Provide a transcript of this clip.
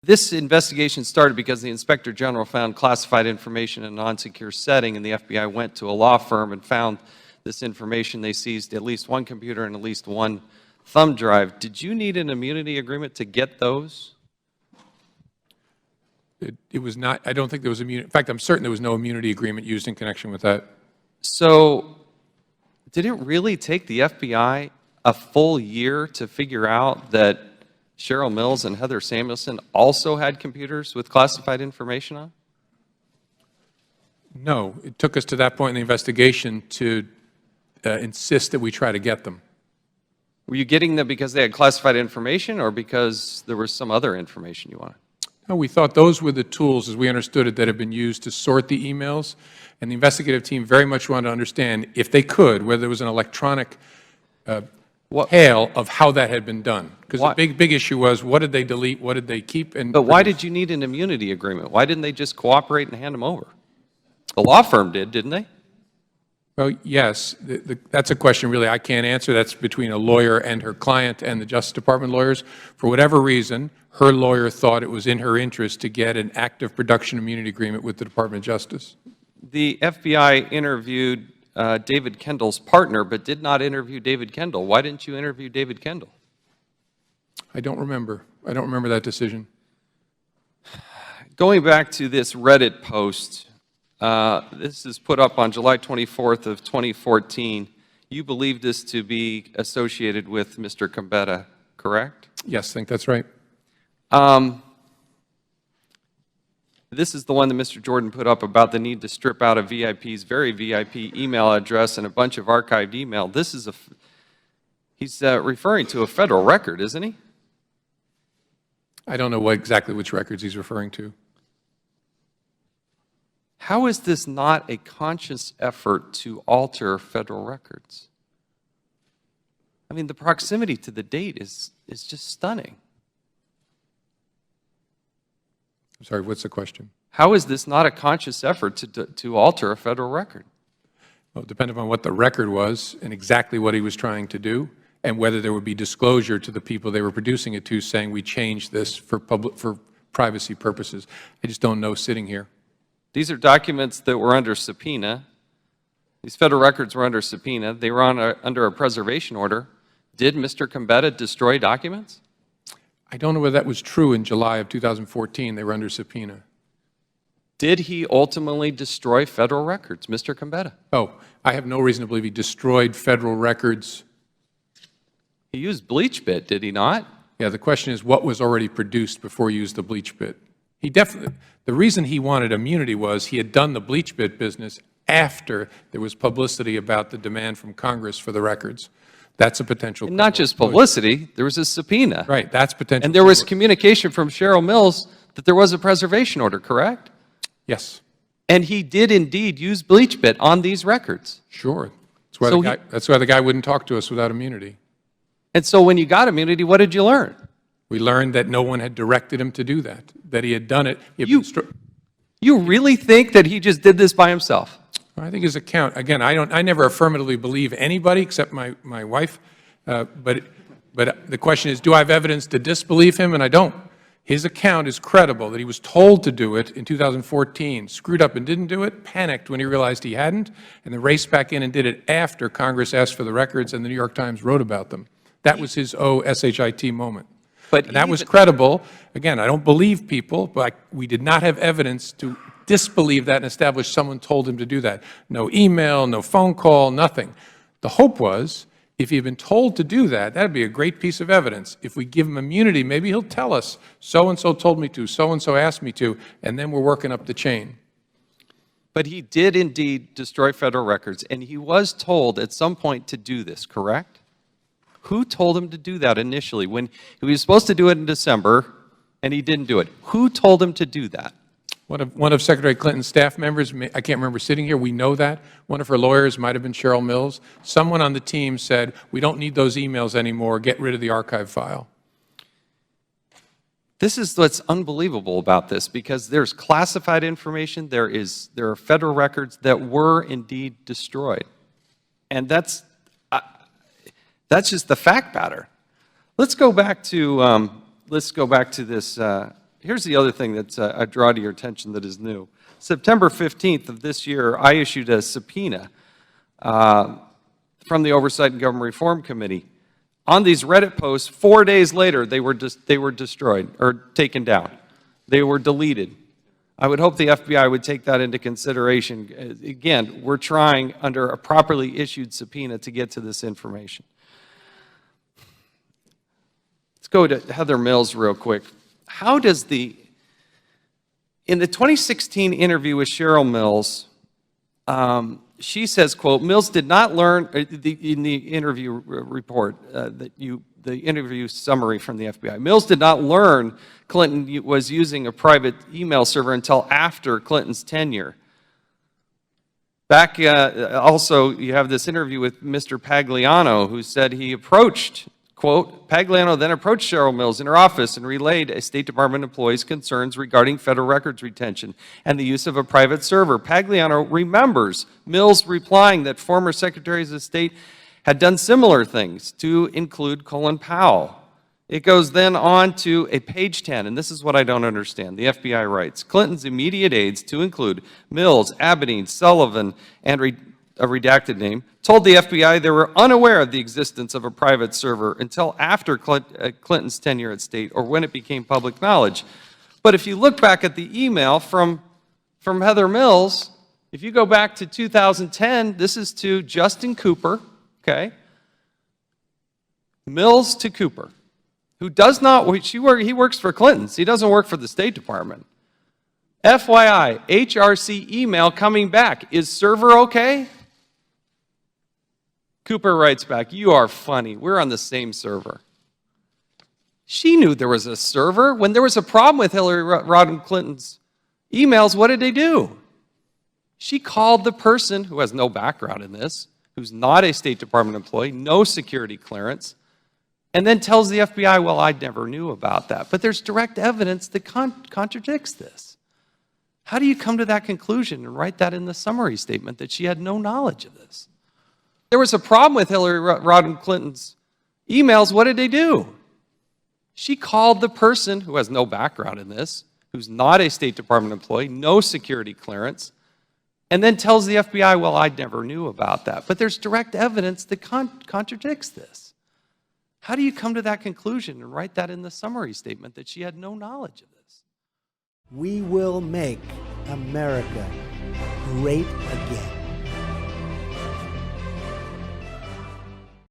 This investigation started because the Inspector General found classified information in a non-secure setting, and the FBI went to a law firm and found this information. They seized at least one computer and at least one thumb drive. Did you need an immunity agreement to get those? It was not, I don't think there was immunity. In fact, I'm certain there was no immunity agreement used in connection with that. So, did it really take the FBI a full year to figure out that Cheryl Mills and Heather Samuelson also had computers with classified information on? No, it took us to that point in the investigation to insist that we try to get them. Were you getting them because they had classified information or because there was some other information you wanted? No, we thought those were the tools, as we understood it, that had been used to sort the emails. And the investigative team very much wanted to understand, if they could, whether there was an electronic tale of how that had been done. Because the big issue was, what did they delete, what did they keep? But why did you need an immunity agreement? Why didn't they just cooperate and hand them over? The law firm did, didn't they? Well, yes. That's a question really I can't answer. That's between a lawyer and her client and the Justice Department lawyers. For whatever reason, her lawyer thought it was in her interest to get an active production immunity agreement with the Department of Justice. The FBI interviewed David Kendall's partner, but did not interview David Kendall. Why didn't you interview David Kendall? I don't remember. I don't remember that decision. Going back to this Reddit post, this is put up on July 24th of 2014. You believe this to be associated with Mr. Gambetta, correct? Yes, I think that's right. This is the one that Mr. Jordan put up about the need to strip out a VIP's very VIP email address and a bunch of archived email. This is he's referring to a federal record, isn't he? I don't know exactly which records he's referring to. How is this not a conscious effort to alter federal records? I mean, the proximity to the date is just stunning. I'm sorry, what's the question? How is this not a conscious effort to alter a federal record? Well, it depended on what the record was and exactly what he was trying to do, and whether there would be disclosure to the people they were producing it to, saying we changed this for privacy purposes. I just don't know sitting here. These are documents that were under subpoena. These federal records were under subpoena. They were under a preservation order. Did Mr. Gambetta destroy documents? I don't know whether that was true in July of 2014. They were under subpoena. Did he ultimately destroy federal records, Mr. Gambetta? Oh, I have no reason to believe he destroyed federal records. He used bleach bit, did he not? Yeah, the question is what was already produced before he used the bleach bit. He definitely, the reason he wanted immunity was he had done the bleach bit business after there was publicity about the demand from Congress for the records. That's a potential. And not just publicity, there was a subpoena. Right, that's potential. And there was communication from Cheryl Mills that there was a preservation order, correct? Yes. And he did indeed use bleach bit on these records. Sure. That's why the guy wouldn't talk to us without immunity. And so when you got immunity, what did you learn? We learned that no one had directed him to do that he had done it. You really think that he just did this by himself? I think his account, again, I never affirmatively believe anybody except my wife, but the question is, do I have evidence to disbelieve him? And I don't. His account is credible that he was told to do it in 2014, screwed up and didn't do it, panicked when he realized he hadn't, and then raced back in and did it after Congress asked for the records and the New York Times wrote about them. That was his shit moment. And that was credible. Again, I don't believe people, but we did not have evidence to disbelieve that and establish someone told him to do that. No email, no phone call, nothing. The hope was, if he had been told to do that, that would be a great piece of evidence. If we give him immunity, maybe he'll tell us, so-and-so told me to, so-and-so asked me to, and then we're working up the chain. But he did indeed destroy federal records, and he was told at some point to do this, correct? Who told him to do that initially? When he was supposed to do it in December, and he didn't do it. Who told him to do that? One of Secretary Clinton's staff members, I can't remember sitting here, we know that. One of her lawyers might have been Cheryl Mills. Someone on the team said, we don't need those emails anymore, get rid of the archive file. This is what's unbelievable about this, because there's classified information, there are federal records that were indeed destroyed. And that's just the fact pattern. Let's go back to this Here's the other thing that I draw to your attention that is new. September 15th of this year, I issued a subpoena from the Oversight and Government Reform Committee. On these Reddit posts, 4 days later, they were destroyed or taken down. They were deleted. I would hope the FBI would take that into consideration. Again, we're trying under a properly issued subpoena to get to this information. Let's go to Heather Mills real quick. How does in the 2016 interview with Cheryl Mills, she says, quote, Mills did not learn, in the interview report, the interview summary from the FBI, Mills did not learn Clinton was using a private email server until after Clinton's tenure. Back, also, you have this interview with Mr. Pagliano, who said he approached, quote, Pagliano then approached Cheryl Mills in her office and relayed a State Department employee's concerns regarding federal records retention and the use of a private server. Pagliano remembers Mills replying that former secretaries of state had done similar things, to include Colin Powell. It goes then on to a page 10, and this is what I don't understand. The FBI writes, Clinton's immediate aides, to include Mills, Abedin, Sullivan, and a redacted name, told the FBI they were unaware of the existence of a private server until after Clinton's tenure at State or when it became public knowledge. But if you look back at the email from Heather Mills, if you go back to 2010, this is to Justin Cooper, okay? Mills to Cooper, who does not, he works for Clinton's, he doesn't work for the State Department. FYI, HRC email coming back, is server okay? Cooper writes back, you are funny, we're on the same server. She knew there was a server. When there was a problem with Hillary Rodham Clinton's emails, what did they do? She called the person who has no background in this, who's not a State Department employee, no security clearance, and then tells the FBI, well, I never knew about that. But there's direct evidence that contradicts this. How do you come to that conclusion and write that in the summary statement that she had no knowledge of this? There was a problem with Hillary Rodham Clinton's emails. What did they do? She called the person who has no background in this, who's not a State Department employee, no security clearance, and then tells the FBI, well, I never knew about that. But there's direct evidence that contradicts this. How do you come to that conclusion and write that in the summary statement that she had no knowledge of this? We will make America great again.